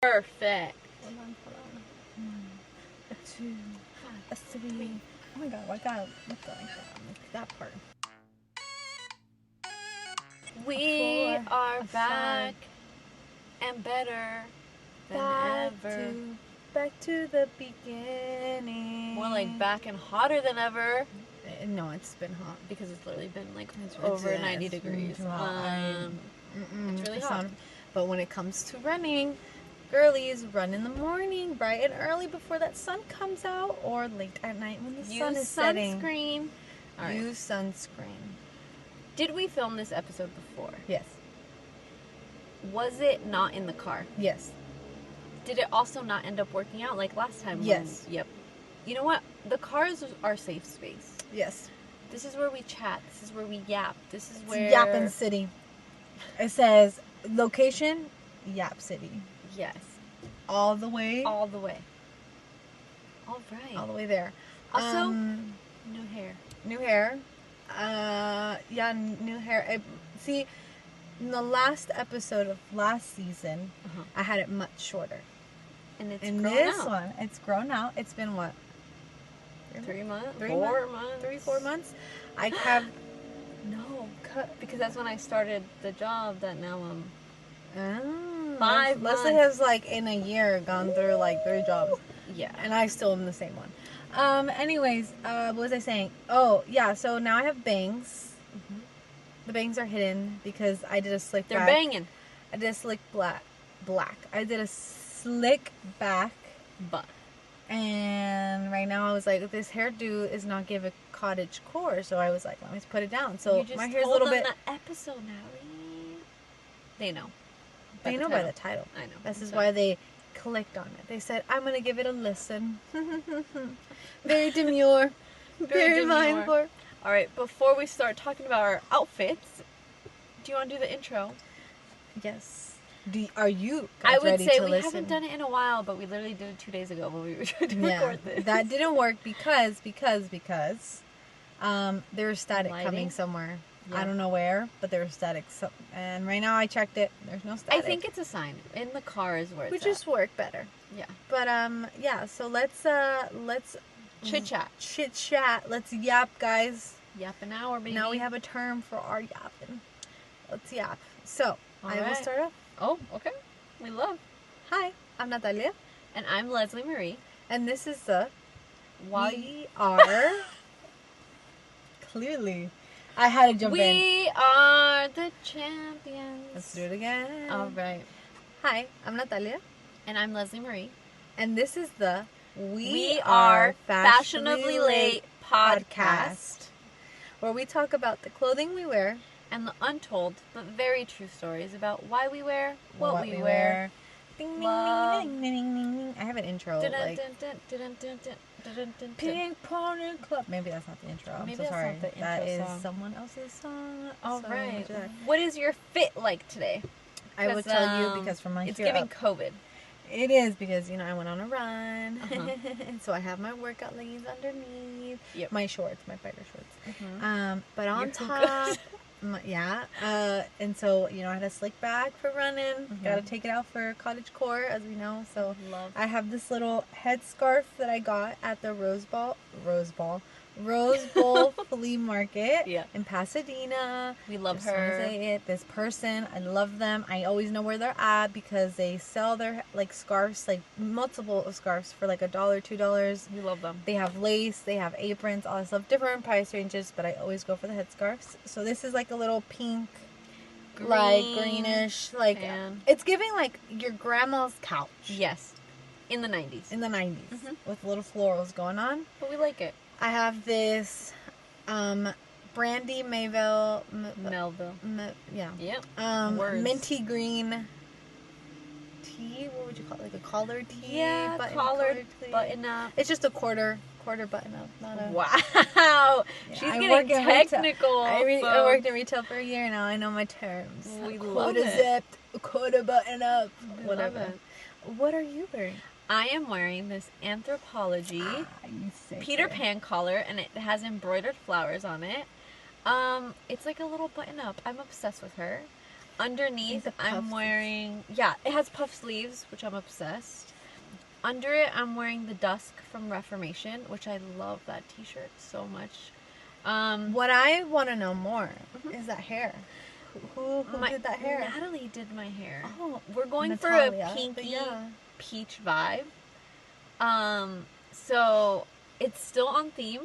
Perfect. Hold on. 1, a 2, a 3. Oh my god, what's going on? That part. We 4, are a back 5. and better than ever. Back to the beginning. More like back and hotter than ever. No, it's been hot. Because it's literally been like It's over 90 degrees. Too hot. It's really hot. But when it comes to running, girlies, run in the morning, bright and early before that sun comes out, or late at night when the sun is setting. Sunscreen. All right. Use sunscreen. Did we film this episode before? Yes. Was it not in the car? Yes. Did it also not end up working out like last time? Yes. Yep. You know what? The car is our safe space. Yes. This is where we chat. This is where we yap. This is where... It's Yappin' City. It says, location, Yap City. Yes. All the way. All the way. All right. All the way there. Also, new hair. New hair. Yeah, new hair. See, in the last episode of last season, I had it much shorter. And it's in grown this out. one, it's grown out. It's been what? 3 months? 4 months? 3, 4 months. I have cut because that's when I started the job that now I'm 5 months. Leslie has like in a year gone through like 3 jobs. Yeah. And I still am the same one. Anyways, what was I saying? Oh, yeah, so now I have bangs. The bangs are hidden because I did a slick back. They're banging. I did a slick black. I did a slick back. But. And right now I was like, this hairdo is not giving cottage core. So I was like, let me put it down. So my hair's a little bit. The episode, Natalie. They know. They know by the title. I know. This is why they clicked on it. They said, I'm going to give it a listen. Very demure. Very mindful. All right, before we start talking about our outfits, do you want to do the intro? Yes. Are you guys I would ready say to we listen? haven't done it in a while, but we literally did it 2 days ago when we were trying to record this. That didn't work because there was static Lighting? coming somewhere. Yeah. I don't know where, but there was static. So, and right now I checked it. There's no static. I think it's a sign. In the car is where it's Would just work better. Yeah. But yeah, so let's chit chat. Chit chat. Let's yap, guys. Yap an hour, baby. Now we have a term for our yapping. Let's yap. So All I will right. start off. Oh, okay. We love. Hi, I'm Natalia. And I'm Leslie Marie. And this is the We are clearly. I had to jump in. We are the champions. Let's do it again. All right. Hi, I'm Natalia. And I'm Leslie Marie. And this is the We Are Fashionably Late podcast, where we talk about the clothing we wear and the untold but very true stories about why we wear what we wear. Ding, ding, Love. ding, ding, ding, ding, ding. I have an intro. Like, Pink Pony Club. Maybe that's not the intro. I'm Maybe so that's sorry. not the intro That is song. someone else's song. All So right. much of that. What is your fit like today? I will tell you because from my it's here giving up, COVID. it is because I went on a run, Uh-huh. so I have my workout leggings underneath. Yep. My shorts, my fighter shorts. Mhm. But on Your top, and so I had a slick back for running. Got to take it out for Cottage Core, as we know. So Love. I have this little headscarf that I got at the Rose Bowl flea market in Pasadena. We love Just wanna her. say it. This person, I love them. I always know where they're at because they sell their scarves, multiple scarves for $1, $2. We love them. They have lace, they have aprons, all this stuff, different price ranges, but I always go for the headscarves. So this is a little pink, greenish, tan. it's giving your grandma's couch. Yes. In the 90s. In the 90s, with little florals going on. But we like it. I have this Brandy Melville. Yeah. Yep. Words. Minty green tee. What would you call it? A collar tee? Yeah, collared tee. button up. It's just a quarter button up. Not a... Wow. Yeah, She's I getting work in retail. technical. I folks. worked in retail for a year now. I know my terms. We love quarter it. zipped, quarter button up, We whatever. love it. What are you wearing? I am wearing this Anthropologie You sick Peter girl. Pan collar, and it has embroidered flowers on it. It's like a little button up. I'm obsessed with her. Underneath, The puff I'm sleeves. wearing... Yeah, it has puff sleeves, which I'm obsessed. Under it, I'm wearing the Dusk from Reformation, which I love that t-shirt so much. What I want to know more is that hair. Who did that hair? Natalie did my hair. Oh, we're going Natalia, for a pinky yeah. peach vibe. So it's still on theme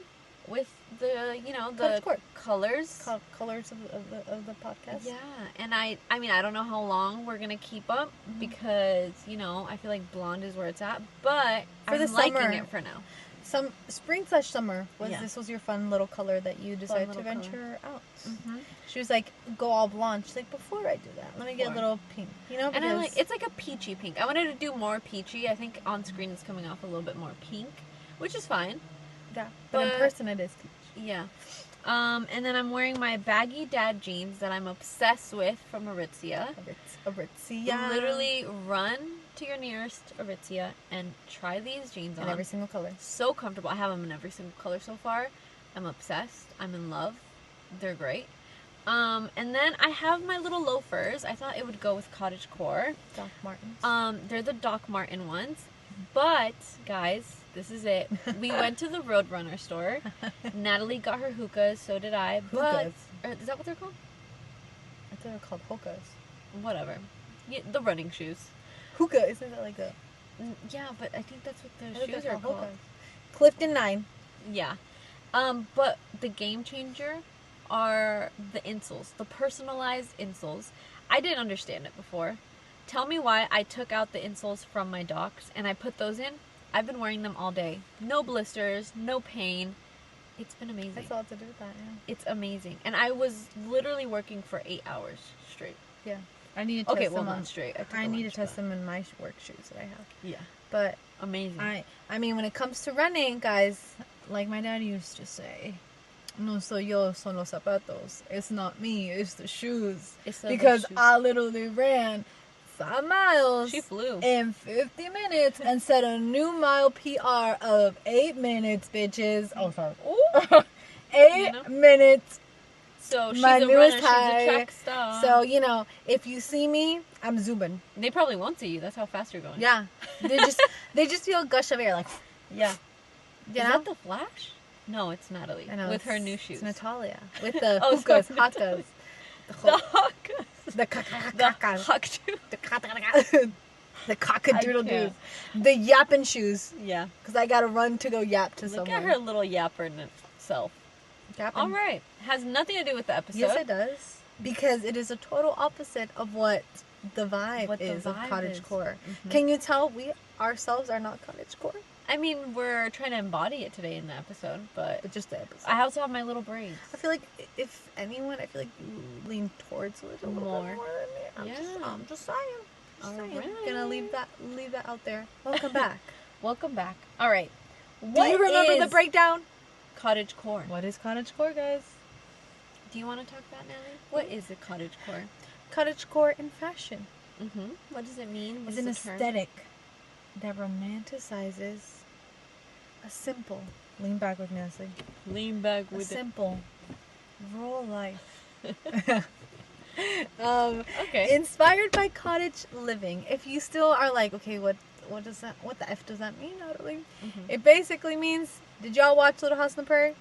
with the, the colors. Colors of the podcast. Yeah, and I mean, I don't know how long we're gonna keep up because I feel like blonde is where it's at, but For the I'm liking summer. it for now. Spring/summer Yeah. This was your fun little color that you decided to little venture out. Mm-hmm. She was like, go all blonde. She's like, before I do that, let me get a little pink. And because it's like a peachy pink. I wanted to do more peachy. I think on screen it's coming off a little bit more pink, which is fine. yeah, but in person it is peach. Yeah. And then I'm wearing my baggy dad jeans that I'm obsessed with from Aritzia. Aritzia. Literally run to your nearest Aritzia and try these jeans on. In every single color. So comfortable. I have them in every single color so far. I'm obsessed. I'm in love. They're great. And then I have my little loafers. I thought it would go with Cottage Core. Doc Martens. They're the Doc Marten ones. But, guys, this is it. We went to the Roadrunner store. Natalie got her hookahs, so did I. Hookahs? Is that what they're called? I thought they were called hookahs. Whatever. Yeah, the running shoes. Hookah, isn't that like a... Yeah, but I think that's what the shoes are called. Hookahs. Clifton 9. Yeah. But the game changer are the insoles. The personalized insoles. I didn't understand it before. Tell me why I took out the insoles from my Docs and I put those in. I've been wearing them all day. No blisters, no pain. It's been amazing. That's all to do with that, yeah. It's amazing. And I was literally working for 8 hours straight. Yeah. I need to test them not straight. I need to test them in my work shoes that I have. Yeah. But amazing. I mean, when it comes to running, guys, like my dad used to say, no soy yo, son los zapatos. It's not me, it's the shoes. Because I literally ran 5 miles. She flew. In 50 minutes and set a new mile PR of 8 minutes, bitches. Oh, sorry. 8 minutes. So she's my a newest runner. high. She's a track star. So, if you see me, I'm zooming. They probably won't see you. That's how fast you're going. Yeah. They just feel a gush of air, like, yeah. You Is know? that the Flash? No, it's Natalie. I know, with her new shoes. It's Natalia. With the hookahs, hakas. The hookahs. The kakas. The cock-a-doodle-doos. The yapping shoes. Yeah. Because I got to run to go yap to someone. Look at her little yapper self. Yapping. All right. Has nothing to do with the episode. Yes, it does. Because it is a total opposite of what the vibe of Cottage Core. Mm-hmm. Can you tell we ourselves are not Cottage Core? I mean, we're trying to embody it today in the episode, but just the episode. I also have my little braids. I feel like, if anyone, you lean towards it a little more than me. I'm just saying. Right. Gonna leave that out there. Welcome back. Welcome back. All right. Do you remember the breakdown? Cottage Core. What is Cottage Core, guys? Do you want to talk about Natalie? What is a Cottage Core? Cottage Core in fashion. Mm-hmm. What does it mean? It's an aesthetic that romanticizes a simple, lean back with Nancy. Lean back with a simple, rural life. Okay. Inspired by cottage living. If you still are like, okay, what the F does that mean, Natalie? Mm-hmm. It basically means, did y'all watch Little House on the Prairie?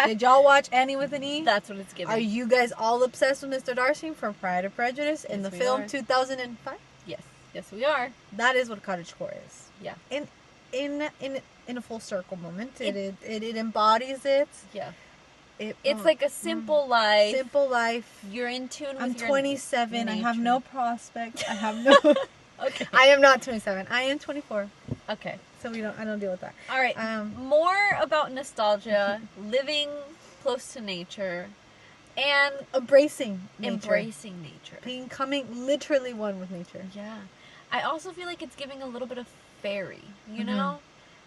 Did y'all watch Annie with an E? That's what it's giving. Are you guys all obsessed with Mr. Darcy from Pride and Prejudice in the film 2005? Yes. Yes, we are. That is what Cottage Core is. Yeah. In a full circle moment. It embodies it. Yeah. It's like a simple life. Simple life. You're in tune with I'm 27. nature. I have no prospect. I have no... Okay. I am not 27. I am 24. Okay. So I don't deal with that. All right. More about nostalgia, living close to nature, and embracing nature. Becoming literally one with nature. Yeah. I also feel like it's giving a little bit of fairy, you know?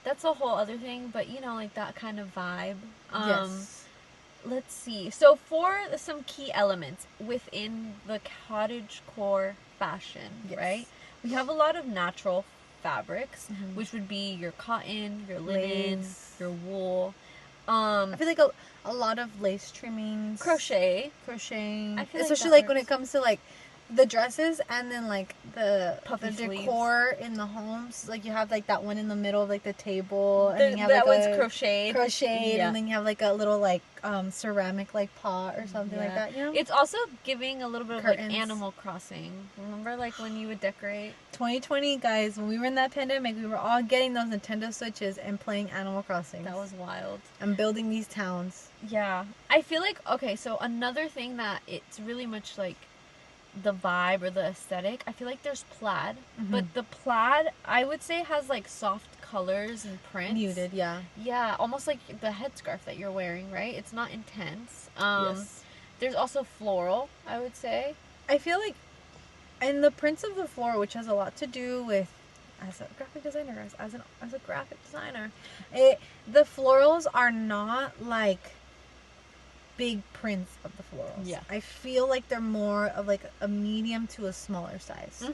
That's a whole other thing, but like that kind of vibe. Yes. Let's see. So for some key elements within the Cottage Core fashion, right? We have a lot of natural fabrics, which would be your cotton, your linen, your wool. I feel like a lot of lace trimmings. Crocheting. I feel especially like when it comes to like the dresses, and then like the decor sleeves in the homes. Like you have like that one in the middle of like the table, and then you have that like one's crocheted, yeah. And then you have like a little like ceramic like pot or something like that. You know, it's also giving a little bit curtains. Of like Animal Crossing. Remember like when you would decorate 2020, guys, when we were in that pandemic, we were all getting those Nintendo Switches and playing Animal Crossing. That was wild. And building these towns. Yeah, I feel like, okay, so another thing that it's really much like the vibe or the aesthetic, I feel like there's plaid, but the plaid I would say has like soft colors and prints. Muted, yeah. Yeah, almost like the headscarf that you're wearing, right? It's not intense. Yes. There's also floral, I would say. I feel like, and the prints of the floor, which has a lot to do with, as a graphic designer, as a graphic designer, the florals are not like big prints of the florals. Yeah. I feel like they're more of like a medium to a smaller size.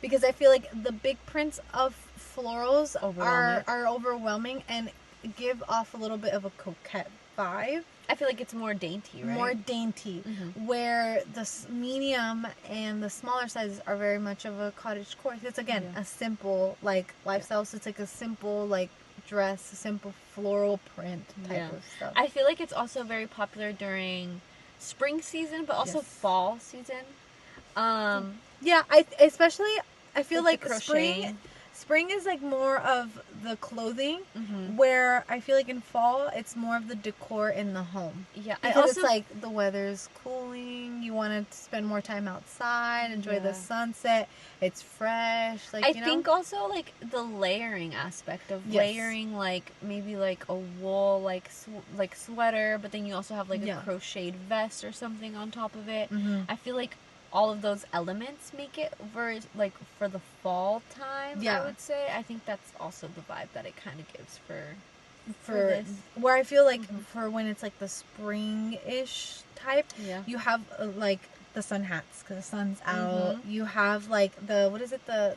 Because I feel like the big prints of florals are overwhelming and give off a little bit of a coquette vibe. I feel like it's more dainty, right? More dainty. Where the medium and the smaller sizes are very much of a cottage core. It's again a simple like lifestyle. So it's like a simple like dress, a simple floral print type of stuff. I feel like it's also very popular during spring season, but also fall season. Yeah, I feel like spring is like more of the clothing, where I feel like in fall it's more of the decor in the home. Yeah, because it's like the weather's cooling, you want to spend more time outside, enjoy the sunset, it's fresh. Like I think also like the layering aspect of layering, like maybe like a wool like sweater, but then you also have like a crocheted vest or something on top of it. I feel like all of those elements make it for the fall time. I would say I think that's also the vibe that it kind of gives for this. Where I feel like for when it's like the spring-ish type, you have like the sun hats because the sun's out. You have like the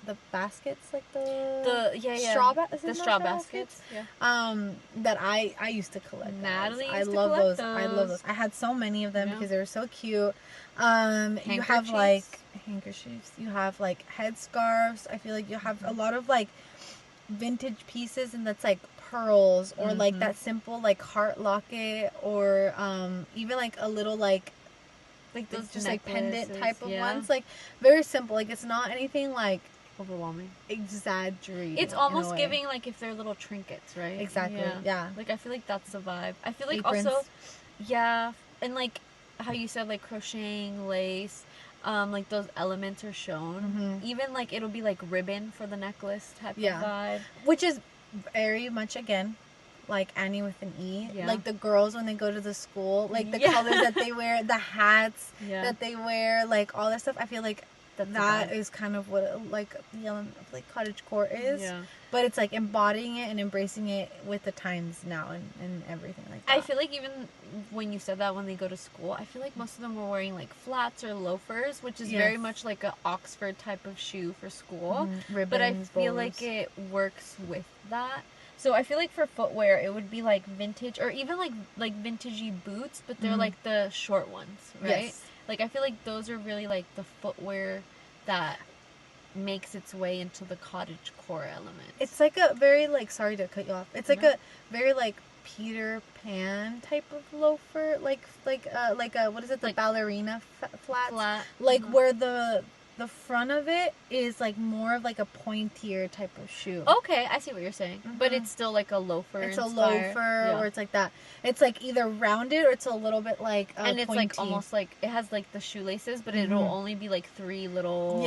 the baskets, like the straw baskets. That I used to collect. Natalie I love those. I love those. I had so many of them because they were so cute. You have like handkerchiefs. You have like headscarves. I feel like you have a lot of like vintage pieces, and that's like pearls or like that simple like heart locket, or even like a little like those just like pendant type of ones, like very simple. Like it's not anything like overwhelming, exaggerated. It's almost giving like if they're little trinkets, right? Exactly. Yeah. Like I feel like that's the vibe. I feel like Aprons. Also, and like how you said like crocheting, lace, like those elements are shown. Even like it'll be like ribbon for the necklace type of vibe, which is very much again like Annie with an E. Like the girls when they go to the school, like the colors that they wear, the hats that they wear, like all that stuff. I feel like that is kind of what like the element of like cottage core is. But it's like embodying it and embracing it with the times now and everything like that. I feel like even when you said that when they go to school, I feel like most of them were wearing like flats or loafers, which is very much like a Oxford type of shoe for school. Ribbons, but I feel bows. like it works with that. So I feel like for footwear, it would be like vintage or even like vintagey boots, but they're like the short ones, right? Like I feel like those are really like the footwear that makes its way into the cottage core element. It's like a very like, sorry to cut you off. It's like a very like Peter Pan type of loafer, like a what is it? The like ballerina flat. Like where the front of it is like more of like a pointier type of shoe. Okay, I see what you're saying. But it's still like a loafer. It's a loafer, or it's like that. It's like either rounded or it's a little bit like and it's pointy. Like almost like it has like the shoelaces, but it'll only be like 3 little.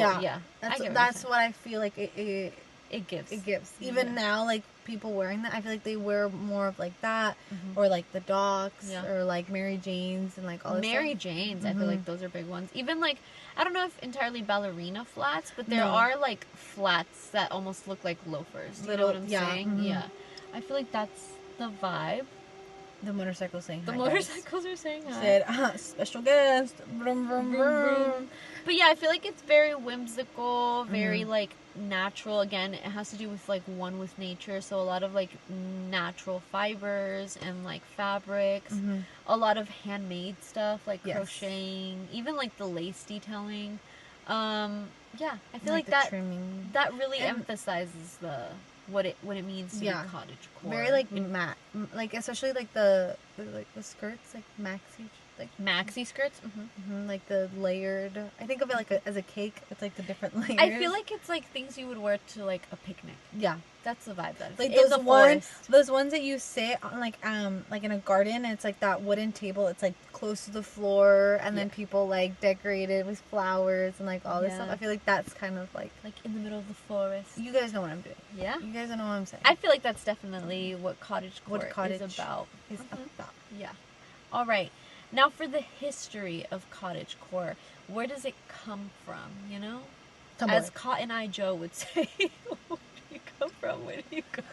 That's what I feel like it gives. It gives. Even now, like people wearing that, I feel like they wear more of like that, or like the Docs, or like Mary Janes, and like all this Mary stuff. Janes. I feel like those are big ones. Even like I don't know if entirely ballerina flats, but there are like flats that almost look like loafers. You know what I'm saying? Yeah. I feel like that's the vibe. The motorcycle's saying hi. The motorcycles are saying hi. Said, special guest. Vroom, vroom, vroom. But yeah, I feel like it's very whimsical, very like natural. Again, it has to do with like one with nature. So a lot of like natural fibers and like fabrics. A lot of handmade stuff like crocheting, even like the lace detailing. Yeah, I feel like that trimming. that really emphasizes what it means to be cottage core. Very like matte, like especially like the skirts, like maxi skirts. Like the layered. I think of it like as a cake. It's like the different layers. I feel like it's like things you would wear to like a picnic. Yeah, that's the vibe. That like those ones that you sit on like in a garden. And it's like that wooden table. It's like close to the floor, and then people like decorate it with flowers and like all this stuff. I feel like that's kind of like in the middle of the forest. You guys know what I'm doing. Yeah, you guys know what I'm saying. I feel like that's definitely what cottage core is about. Yeah. All right. Now for the history of cottage core, where does it come from, you know? Tumblr. As Cotton Eye Joe would say, where do you come from? Where do you go?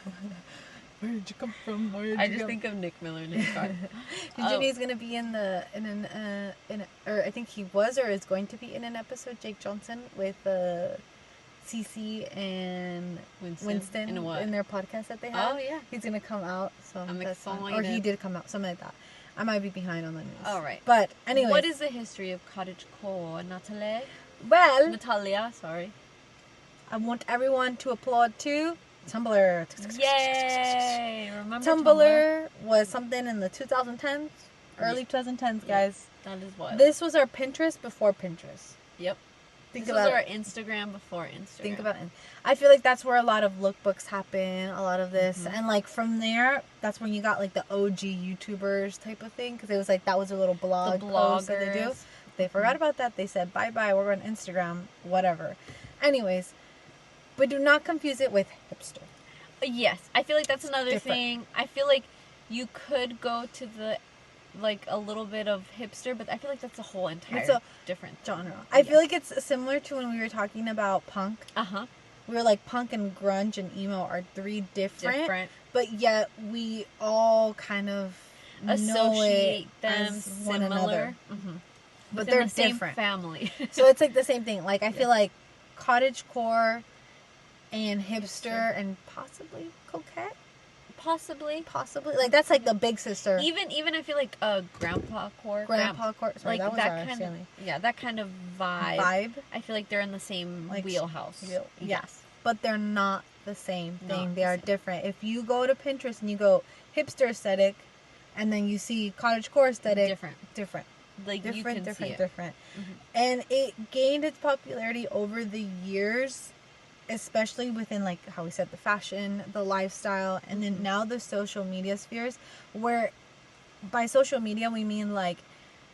Where did you come from? I just think of Nick Miller in his car. Ginny's gonna be or I think he was or is going to be in an episode, Jake Johnson, with Cece and Winston in their podcast that they have. Oh yeah, he's gonna come out. So I'm excited. Or he did come out, something like that. I might be behind on the news. All right. But anyway. What is the history of cottage core, Natalia? Well. Natalia, sorry. I want everyone to applaud to Tumblr. Yay! Remember Tumblr was something in the 2010s, early 2010s, guys. That is what. This was our Pinterest before Pinterest. Yep. This was our Instagram before Instagram. Think about it. I feel like that's where a lot of lookbooks happen, a lot of this. And, like, from there, that's when you got, like, the OG YouTubers type of thing. Because it was, like, that was a little blog post that they do. They forgot about that. They said, bye-bye, we're on Instagram, whatever. Anyways, but do not confuse it with hipster. Yes. I feel like that's another thing. I feel like you could go to the... like a little bit of hipster, but I feel like that's a whole entire different genre. I feel like it's similar to when we were talking about punk. We were like punk and grunge and emo are three different, but yet we all kind of associate them as one another. But they're the same different family. So it's like the same thing. Like I feel like cottage core and hipster and possibly coquette. Possibly. Like that's like the big sister. Even I feel like grandpa core. Sorry, like that kind of that kind of vibe. I feel like they're in the same wheelhouse. Yes, but they're not the same thing. They are different. If you go to Pinterest and you go hipster aesthetic, and then you see cottage core aesthetic, different. Like different. And it gained its popularity over the years. Especially within, like, how we said, the fashion, the lifestyle, and then now the social media spheres, where by social media we mean, like,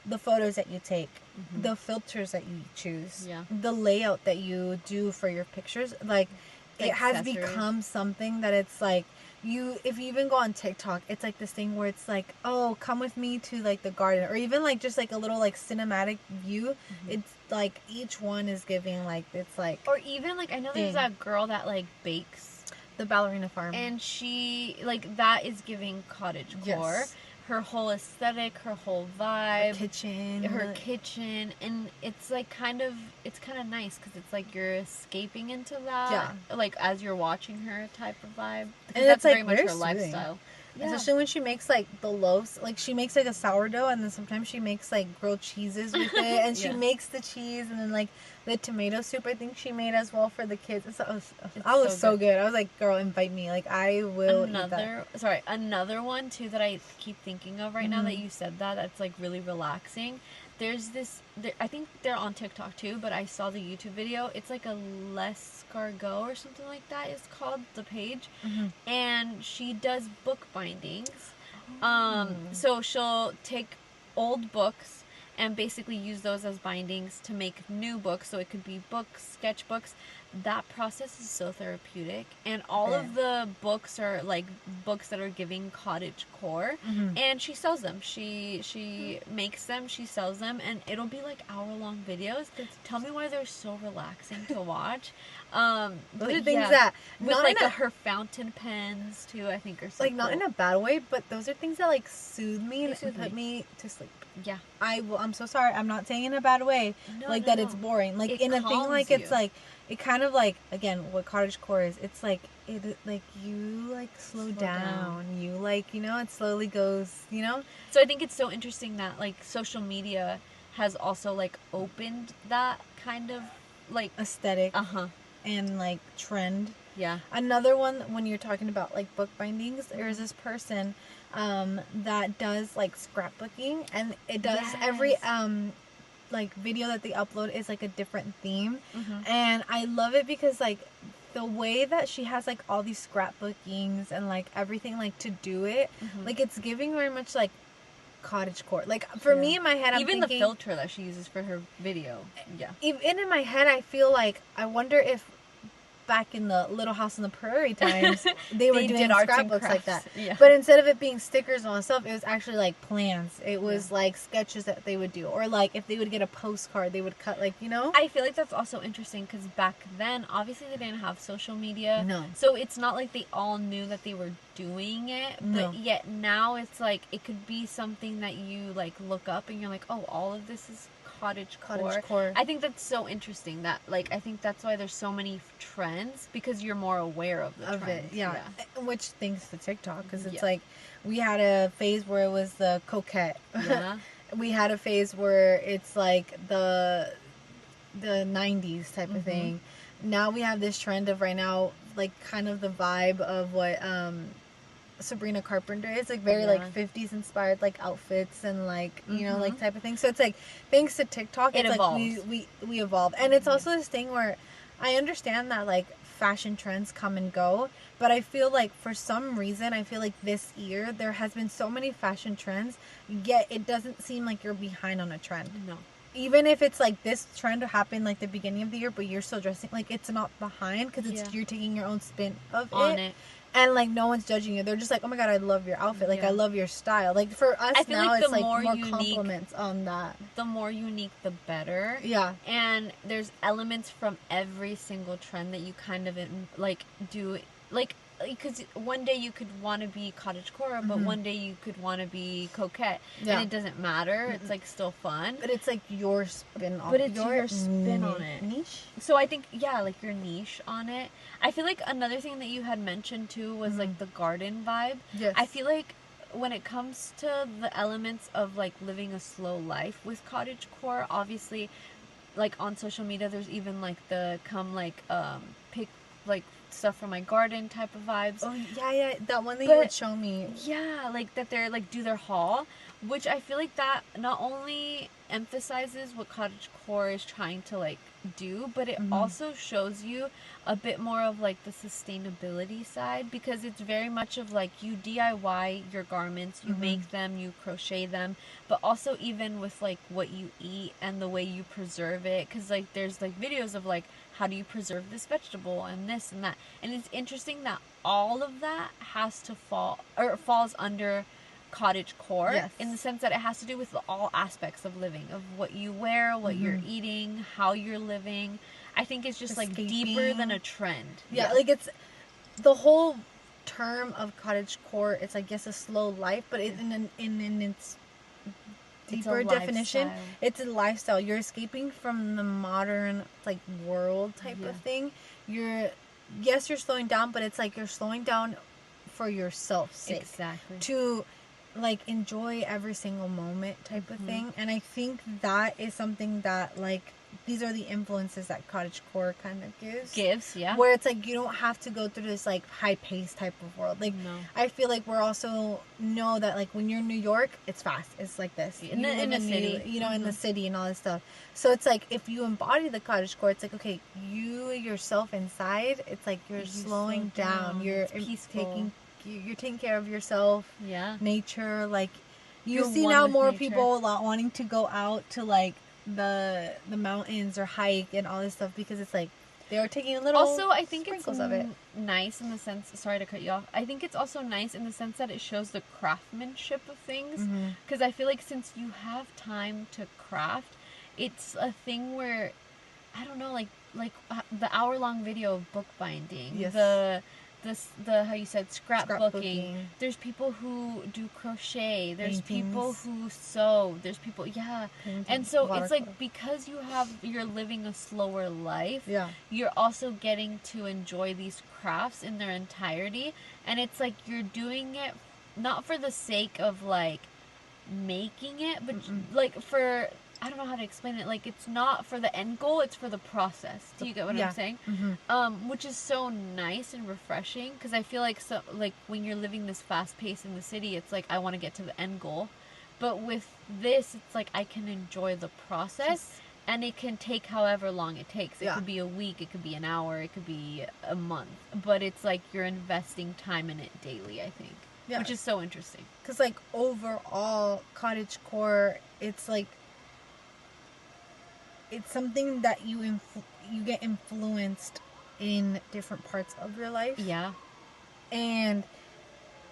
the photos that you take, the filters that you choose, the layout that you do for your pictures. Like it has become something that it's, like, if you even go on TikTok, it's, like, this thing where it's, like, oh, come with me to, like, the garden. Or even, like, just, like, a little, like, cinematic view. It's, like, each one is giving, like, it's, like... Or even, like, I know there's that girl that, like, bakes. The Ballerina Farm. And she, like, that is giving cottage core. Yes. Her whole aesthetic, her whole vibe. Her kitchen. And it's, like, it's kind of nice because it's, like, you're escaping into that. Yeah. Like, as you're watching her type of vibe. And that's, like, very much her lifestyle. Yeah. Especially when she makes, like, the loaves. Like, she makes, like, a sourdough, and then sometimes she makes, like, grilled cheeses with it. And she makes the cheese, and then, like, the tomato soup, I think she made as well for the kids. It was so good. I was like, girl, invite me. Like, I will eat that. Sorry, another one, too, that I keep thinking of right now that you said that's, like, really relaxing. There's I think they're on TikTok, too, but I saw the YouTube video. It's, like, a L'escargot or something like that is called, the page. And she does book bindings. So she'll take old books and basically use those as bindings to make new books. So it could be books, sketchbooks. That process is so therapeutic. And all of the books are, like, books that are giving cottage core. And she sells them. She makes them, she sells them, and it'll be, like, hour-long videos. Tell me why they're so relaxing to watch. Those are things that... With, like, her fountain pens, too, I think, are so like, cool. Not in a bad way, but those are things that, like, soothe me and put me to sleep. Yeah. I'm so sorry. I'm not saying in a bad way. It's boring. Like, in a thing, like, it's, like... It kind of, like, again, what cottage core is, it's, like, you, like, slow down. You, like, you know, it slowly goes, you know? So I think it's so interesting that, like, social media has also, like, opened that kind of like aesthetic and like trend. Yeah. Another one, when you're talking about like book bindings, there's this person that does like scrapbooking, and it does every like video that they upload is like a different theme, and I love it because like the way that she has like all these scrapbookings and like everything like to do it, like it's giving very much like cottage core. Like for me in my head, I'm even thinking, the filter that she uses for her video. Yeah. Even in my head, I feel like I wonder if back in the Little House on the Prairie times, they were doing scrapbooks like that. Yeah. But instead of it being stickers and all that stuff, it was actually like plans. It was like sketches that they would do. Or like if they would get a postcard, they would cut like, you know? I feel like that's also interesting because back then, obviously they didn't have social media. No. So it's not like they all knew that they were doing it. But yet now it's like, it could be something that you like look up and you're like, oh, all of this is cottage core. I think that's so interesting that like I think that's why there's so many trends, because you're more aware of the trends. Which thanks to TikTok, because it's like we had a phase where it was the coquette. We had a phase where it's like the 90s type of thing. Now we have this trend of right now like kind of the vibe of what Sabrina Carpenter is, like very like 50s inspired like outfits and like you know like type of thing. So it's like thanks to TikTok it's evolves. Like we evolve, and it's also this thing where I understand that like fashion trends come and go, but I feel like for some reason I feel like this year there has been so many fashion trends, yet it doesn't seem like you're behind on a trend. No. Even if it's like this trend happened like the beginning of the year, but you're still dressing like it's not behind, because it's you're taking your own spin of it. And, like, no one's judging you. They're just like, oh, my God, I love your outfit. Like, I love your style. Like, for us I feel now, like it's, like, more compliments on that. The more unique, the better. Yeah. And there's elements from every single trend that you kind of, like, do. Like, because one day you could want to be cottage core, but one day you could want to be coquette. Yeah. And it doesn't matter. It's, like, still fun. But it's, like, your spin on it. But it's your spin on it. Niche? So I think, like, your niche on it. I feel like another thing that you had mentioned, too, was, like, the garden vibe. Yes. I feel like when it comes to the elements of, like, living a slow life with cottage core, obviously, like, on social media, there's even, like, the pick, like, stuff from my garden type of vibes. Oh, yeah, that one that you would show me. Yeah, like, that they're, like, do their haul, which I feel like that not only emphasizes what cottage core is trying to, like, do, but it also shows you a bit more of, like, the sustainability side, because it's very much of, like, you DIY your garments, you make them, you crochet them, but also even with, like, what you eat and the way you preserve it, because, like, there's, like, videos of, like, how do you preserve this vegetable and this and that, and it's interesting that all of that has to falls under cottage core, in the sense that it has to do with all aspects of living, of what you wear, what you're eating, how you're living. I think it's just like deeper than a trend. Yeah, like it's the whole term of cottage core. It's I guess a slow life, but in its deeper definition, it's a lifestyle. You're escaping from the modern like world type of thing. You're slowing down, but it's like you're slowing down for yourself's sake. Exactly. To like enjoy every single moment type of thing. And I think that is something that like these are the influences that cottage core kind of gives, where it's like you don't have to go through this like high pace type of world. Like I feel like we're also know that like when you're in New York, it's fast, it's like this in the city, you know, in the city and all this stuff. So it's like if you embody the cottage core, it's like okay, you yourself inside, it's like you're slowing down, you're taking care of yourself, nature, like you see now more people wanting to go out to like the mountains or hike and all this stuff, because it's like they are taking a little also I think it's of it. Nice in the sense, sorry to cut you off, I think it's also nice in the sense that it shows the craftsmanship of things, because I feel like since you have time to craft, it's a thing where I don't know, like the hour-long video of bookbinding, the how you said scrapbooking. There's people who do crochet. There's people who sew. There's people, and so it's like because you're living a slower life. You're also getting to enjoy these crafts in their entirety, and it's like you're doing it not for the sake of like making it, but like for I don't know how to explain it. Like, it's not for the end goal, it's for the process. Do you get what I'm saying? Mm-hmm. Which is so nice and refreshing, because I feel like when you're living this fast pace in the city, it's like I want to get to the end goal. But with this, it's like I can enjoy the process, and it can take however long it takes. It could be a week, it could be an hour, it could be a month. But it's like you're investing time in it daily, I think. Yeah. Which is so interesting. Because, like, overall, Cottage Core, it's like, it's something that you get influenced in different parts of your life. Yeah. And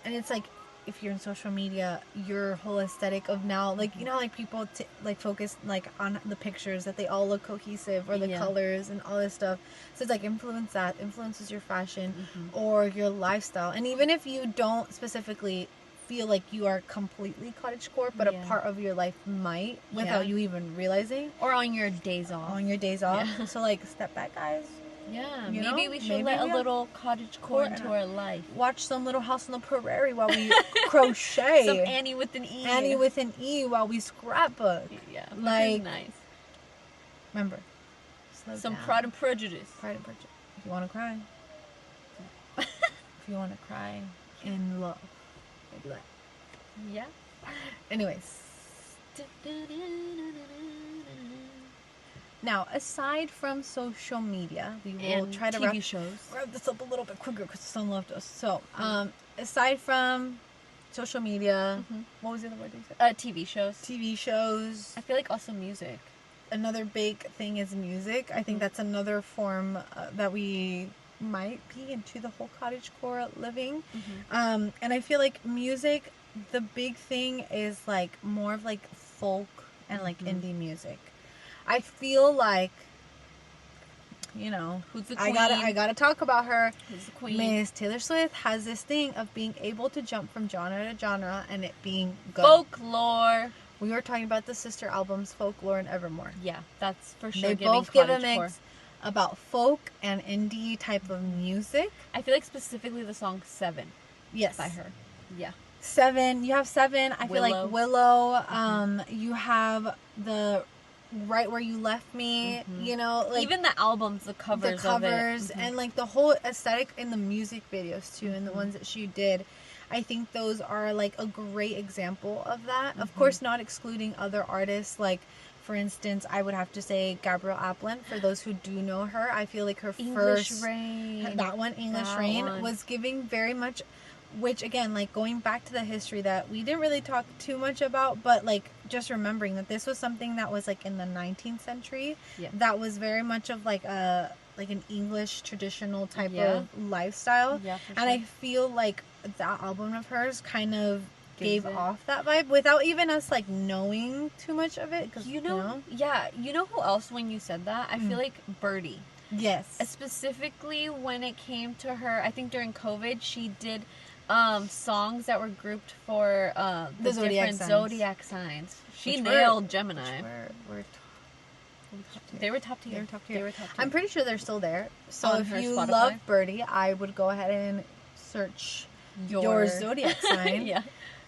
it's like, if you're in social media, your whole aesthetic of now, like, you know, like people like focus like on the pictures that they all look cohesive, or the colors and all this stuff. So it's like influences your fashion or your lifestyle. And even if you don't specifically feel like you are completely cottagecore, but a part of your life might, without you even realizing, or on your days off. So like, step back, guys. Yeah, maybe we should let a little cottagecore into our life. Watch some Little House on the Prairie while we crochet. Some Annie with an E. Annie with an E while we scrapbook. Yeah, like, nice. Remember, some Pride and Prejudice. Pride and Prejudice. If you want to cry. If you want to cry in love. Maybe like. Yeah. Anyways. Now, aside from social media, we will try to wrap this up a little bit quicker because the sun left us. So, aside from social media, what was the other word you said? TV shows. TV shows. I feel like also music. Another big thing is music. I think that's another form that we might be into the whole cottagecore living. And I feel like music, the big thing is like more of like folk and like indie music. I feel like, you know, who's the queen? I gotta talk about her. Who's the queen? Miss Taylor Swift has this thing of being able to jump from genre to genre and it being good. Folklore. We were talking about the sister albums, Folklore and Evermore. Yeah, that's for sure. They both give a mix about folk and indie type of music. I feel like specifically the song 7. Yes. By her. Yeah. 7. You have 7. I feel like Willow. You have the Right Where You Left Me. You know, like even the albums, the covers of it. And like the whole aesthetic in the music videos too, and the ones that she did. I think those are like a great example of that. Of course, not excluding other artists. Like, for instance, I would have to say Gabrielle Aplin. For those who do know her, I feel like her English Rain. English Rain, was giving very much. Which, again, like, going back to the history that we didn't really talk too much about, but, like, just remembering that this was something that was, like, in the 19th century. Yeah. That was very much of, like, an English traditional type of lifestyle. Yeah, for sure. And I feel like that album of hers kind of gave off that vibe without even us, like, knowing too much of it. Cause, you know? Yeah. You know who else, when you said that? I feel like Birdie. Yes. Specifically when it came to her, I think during COVID, she did... songs that were grouped for the different zodiac signs. She nailed Gemini. They were top tier. I'm pretty sure they're still there. So if you love Birdie, I would go ahead and search your zodiac sign. Yeah.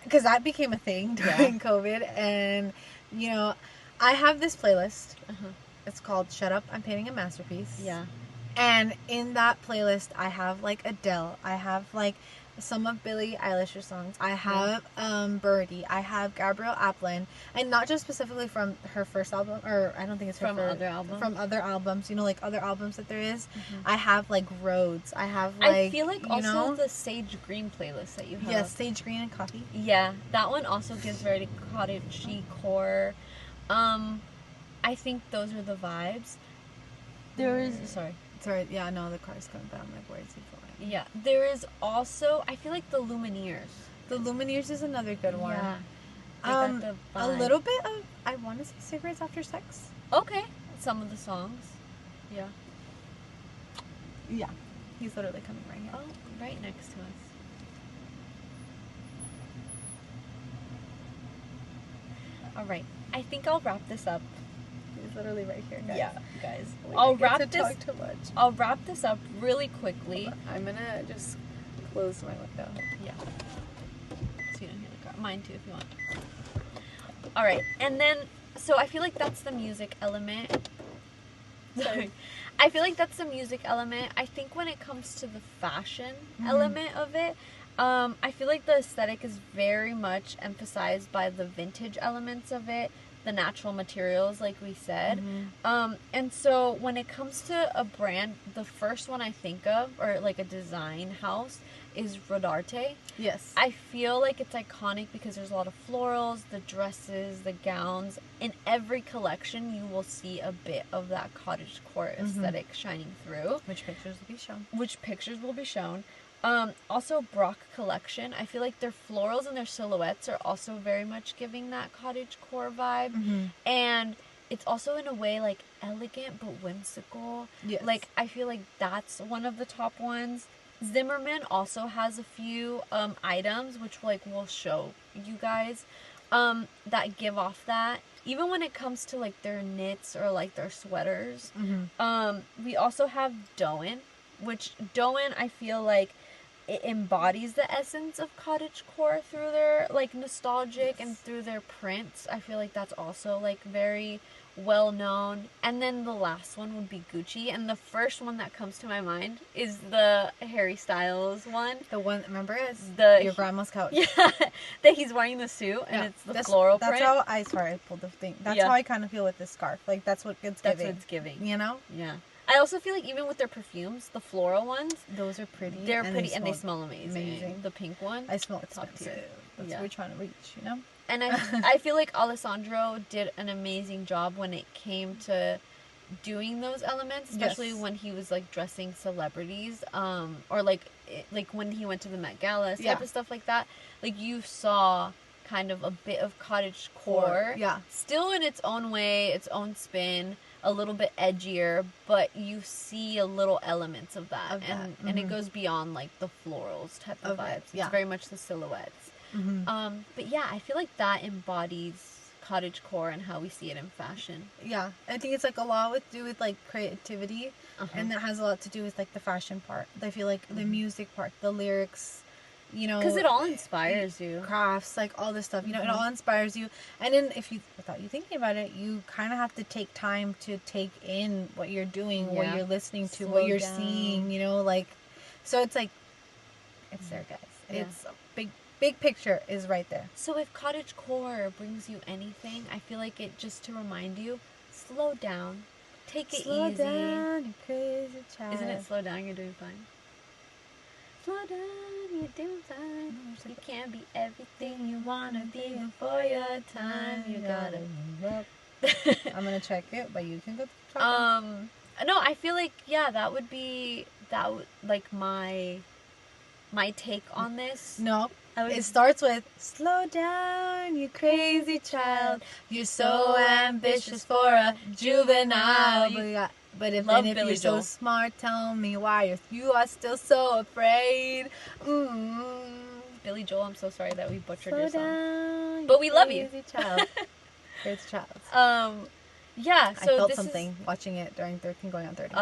Because that became a thing during COVID. And, you know, I have this playlist. It's called Shut Up, I'm Painting a Masterpiece. Yeah. And in that playlist, I have, like, Adele. I have, like... some of Billie Eilish's songs. I have Birdie. I have Gabrielle Aplin, and not just specifically from her first album, or I don't think it's from other albums. From other albums, you know, like other albums that there is. I have like Rhodes. I have like I feel like also the Sage Green playlist that you have. Yes, Sage Green and Coffee. Yeah, that one also gives very cottage core. I think those are the vibes. There is Sorry, yeah, no, the car's coming, but I'm like, where is he going? Yeah, there is also, I feel like the Lumineers. The Lumineers is another good one. Yeah. A little bit of, I want to say Cigarettes After Sex. Okay. Some of the songs. Yeah. Yeah. He's literally coming right here. Oh, right next to us. All right. I think I'll wrap this up. He's literally right here, guys. Yeah, guys. I'll wrap this up really quickly. I'm gonna just close my window. Yeah. So you don't hear the car. Mine too, if you want. All right, and then So I feel like that's the music element. Sorry. I feel like that's the music element. I think when it comes to the fashion element of it, I feel like the aesthetic is very much emphasized by the vintage elements of it, the natural materials, like we said. And so when it comes to a brand, the first one I think of, or like a design house, is Rodarte. Yes. I feel like it's iconic because there's a lot of florals, the dresses, the gowns. In every collection, you will see a bit of that cottage core aesthetic shining through. Which pictures will be shown. Also, Brock collection. I feel like their florals and their silhouettes are also very much giving that cottage core vibe. And it's also in a way like elegant but whimsical. Yes. Like, I feel like that's one of the top ones. Zimmerman also has a few items which like we'll show you guys that give off that. Even when it comes to like their knits or like their sweaters. We also have Doen, which Doen I feel like it embodies the essence of cottage core through their like nostalgic and through their prints. I feel like that's also like very well known. And then the last one would be Gucci, and the first one that comes to my mind is the Harry Styles one. The one, remember, it's your grandma's couch. Yeah, that he's wearing the suit and it's the floral print. That's how I pulled the thing. That's how I kind of feel with this scarf. Like that's what it's giving. That's what it's giving. You know? Yeah. I also feel like even with their perfumes, the floral ones, those are pretty. They're pretty and they smell amazing. The pink one, I smell expensive. That's what we're trying to reach, you know. And I feel like Alessandro did an amazing job when it came to doing those elements, especially when he was like dressing celebrities, or like when he went to the Met Gala, type of stuff like that. Like you saw kind of a bit of cottage core, still in its own way, its own spin, a little bit edgier, but you see a little elements of that, and it goes beyond like the florals type of vibes. It's very much the silhouettes. But yeah, I feel like that embodies cottage core and how we see it in fashion. Yeah, I think it's like a lot to do with like creativity, and that has a lot to do with like the fashion part. I feel like the music part, the lyrics, you know, because it all inspires you. Crafts, like all this stuff, you know, it all inspires you. And then without you thinking about it, you kind of have to take time to take in what you're doing, what you're listening to, what you're seeing, you know, like, so it's like, it's there, guys. It's a big picture is right there. So if cottage core brings you anything, I feel like it just to remind you, slow down, take it easy. Slow down, you crazy child. Isn't it slow down, you're doing fine? Slow down, you're doing fine. You can't be everything you wanna be before your time. You gotta. I'm gonna check it, but you can go. No, I feel like that would like my take on this. No. It starts with, slow down, you crazy child. You're so ambitious for a juvenile. But if you're so smart, tell me why you are still so afraid. Billy Joel, I'm so sorry that we butchered your song. But we love you. Crazy child. Crazy child. Yeah, so I felt something watching it during 13 going on 30.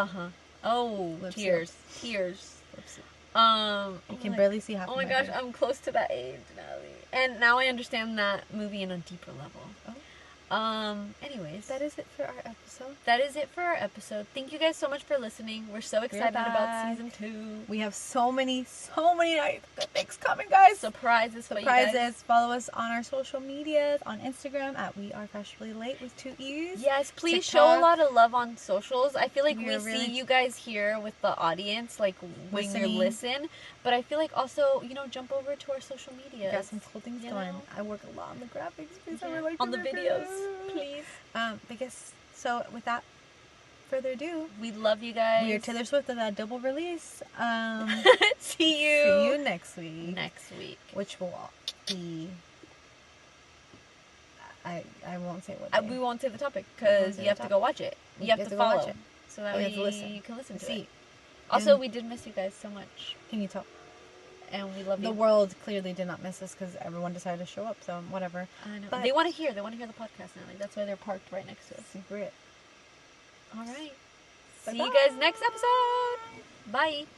Oh, tears. You can barely see half. Oh my gosh, I'm close to that age, Natalie. And now I understand that movie in a deeper level. Anyways, that is it for our episode. Thank you guys so much for listening. We're so excited about season 2. We have so many things coming, guys. Surprises. Follow us on our social medias, on Instagram at We Are Fashionably Late with 2 E's. Yes, please show a lot of love on socials. I feel like we see you guys here with the audience, like when you listen. But I feel like also, jump over to our social media. Got some cool things going. I work a lot on the graphics because I really like on the videos. Please. I guess so. Without further ado, we love you guys. We are Taylor Swift with that double release. See you next week. Which will be. I won't say what. We won't say the topic because you have to go watch it. You have to follow it. So that way you can listen to it. Also, we did miss you guys so much. Can you tell? And we love you. The world clearly did not miss us because everyone decided to show up, so whatever. I know. But they want to hear the podcast now. Like, that's why they're parked right next to us. Secret. All right. Bye-bye. See you guys next episode. Bye.